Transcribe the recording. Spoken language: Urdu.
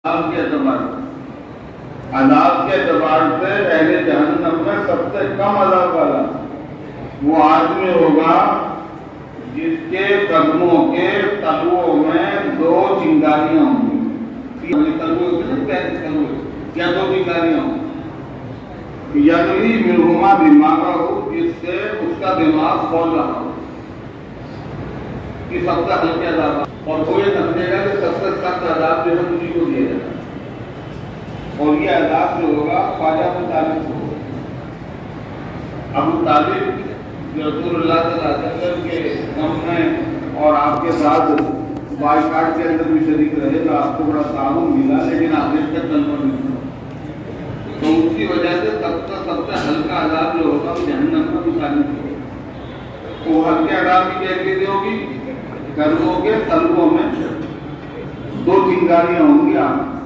عذاب کے اعتبار سے اہل جہنم میں سب سے کم عذاب والا وہ آدمی ہوگا جس کے قدموں کے تلووں میں دو چنگاریاں ہوں گی. کیا دو چنگاریاں ہوں گی؟ یعنی منہما دماغ ہو جس سے اس کا دماغ کھول رہا ہو کہ سب کا ہلکے عذاب. اور وہ یہ سمجھے گا کہ سب سے سخت عذاب جو ہے مجھے کو دیا جائے گا. اور یہ عذاب جو ہوگا خواجہ ابو طالب کو ہوگا. ابو طالب جو رسول اللہ صلی اللہ علیہ وسلم کے غم میں اور آپ کے ساتھ بائیکاٹ کے اندر بھی شریک رہے تو آپ کو بڑا تعاون ملا، لیکن آپ نے تک کلمہ نہیں سنا. تو اس کی وجہ سے سب سے ہلکا عذاب جو ہوگا وہ جہنم میں ابو طالب کو ہوگا. وہ ہلکے عذاب کی کیفیت ہوگی، قدموں کے تلووں میں دو چنگاریاں ہوں گی آپ